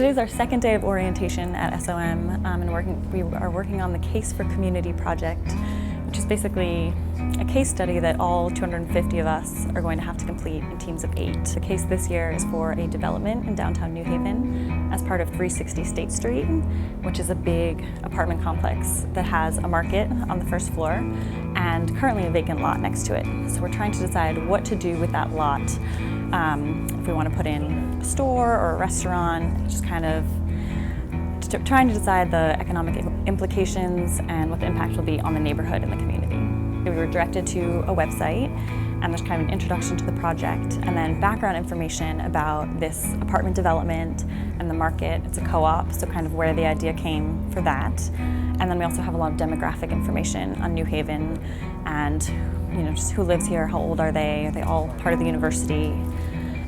today's our second day of orientation at SOM, and we are working on the Case for Community project, which is basically a case study that all 250 of us are going to have to complete in teams of 8. The case this year is for a development in downtown New Haven as part of 360 State Street, which is a big apartment complex that has a market on the first floor and currently a vacant lot next to it. So we're trying to decide what to do with that lot. If we want to put in a store or a restaurant, just kind of trying to decide the economic implications and what the impact will be on the neighborhood and the community. We were directed to a website, and there's kind of an introduction to the project, and then background information about this apartment development and the market. It's a co-op, so kind of where the idea came for that. And then we also have a lot of demographic information on New Haven and just who lives here, how old are they all part of the university?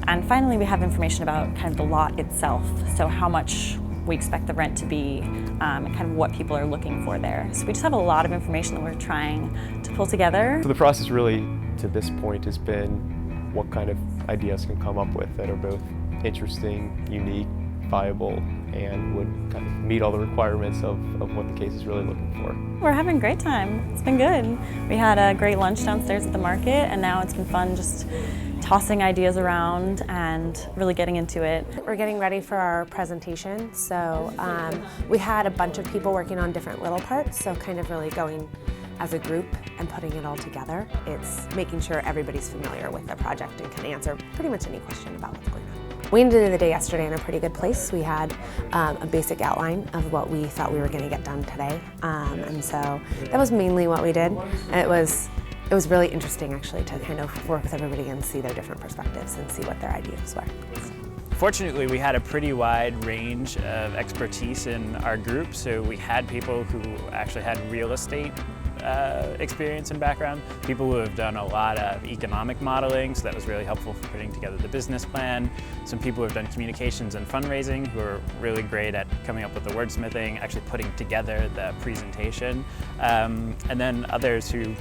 And finally, we have information about kind of the lot itself, so how much we expect the rent to be, and kind of what people are looking for there. So we just have a lot of information that we're trying to pull together. So the process really, to this point, has been what kind of ideas can come up with that are both interesting, unique, viable, and would kind of meet all the requirements of what the case is really looking for. We're having a great time. It's been good. We had a great lunch downstairs at the market, and now it's been fun just tossing ideas around and really getting into it. We're getting ready for our presentation, so we had a bunch of people working on different little parts, so kind of really going as a group and putting it all together. It's making sure everybody's familiar with the project and can answer pretty much any question about what's going on. We ended the day yesterday in a pretty good place. We had a basic outline of what we thought we were going to get done today, and so that was mainly what we did. It was really interesting, actually, to kind of work with everybody and see their different perspectives and see what their ideas were. Fortunately, we had a pretty wide range of expertise in our group, so we had people who actually had real estate experience and background, people who have done a lot of economic modeling, so that was really helpful for putting together the business plan, some people who have done communications and fundraising who are really great at coming up with the wordsmithing, actually putting together the presentation, and then others who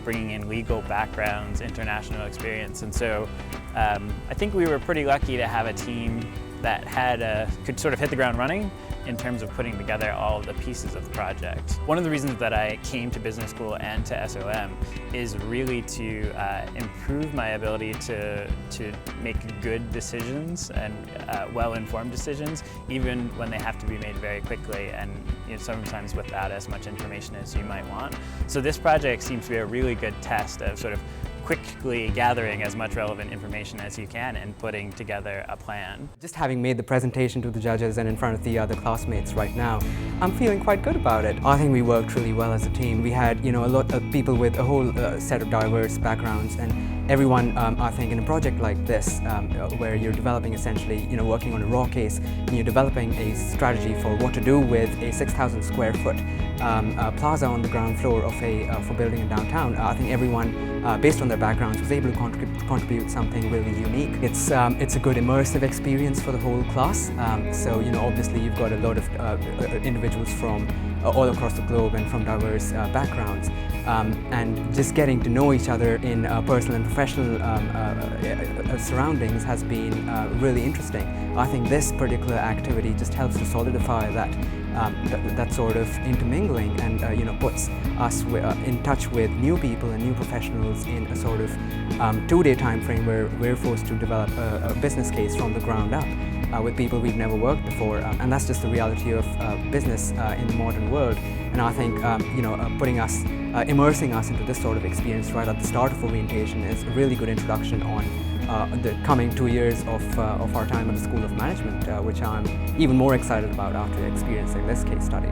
bringing in legal backgrounds, international experience, and so I think we were pretty lucky to have a team that could sort of hit the ground running in terms of putting together all of the pieces of the project. One of the reasons that I came to business school and to SOM is really to improve my ability to make good decisions and well-informed decisions, even when they have to be made very quickly and sometimes without as much information as you might want. So this project seems to be a really good test of sort of quickly gathering as much relevant information as you can and putting together a plan. Just having made the presentation to the judges and in front of the other classmates right now, I'm feeling quite good about it. I think we worked really well as a team. We had a lot of people with a whole set of diverse backgrounds, and everyone, I think, in a project like this, where you're developing essentially, working on a raw case, and you're developing a strategy for what to do with a 6,000 square foot plaza on the ground floor of for building in downtown. I think everyone, based on their backgrounds, was able to contribute something really unique. It's a good immersive experience for the whole class. So obviously you've got a lot of individuals from all across the globe and from diverse backgrounds, and just getting to know each other in personal and professional surroundings has been really interesting. I think this particular activity just helps to solidify that sort of intermingling and puts us in touch with new people and new professionals in a sort of 2-day time frame where we're forced to develop a business case from the ground up with people we've never worked before, and that's just the reality of business in the modern world. And I think immersing us into this sort of experience right at the start of orientation is a really good introduction on the coming 2 years of our time at the School of Management, which I'm even more excited about after experiencing this case study.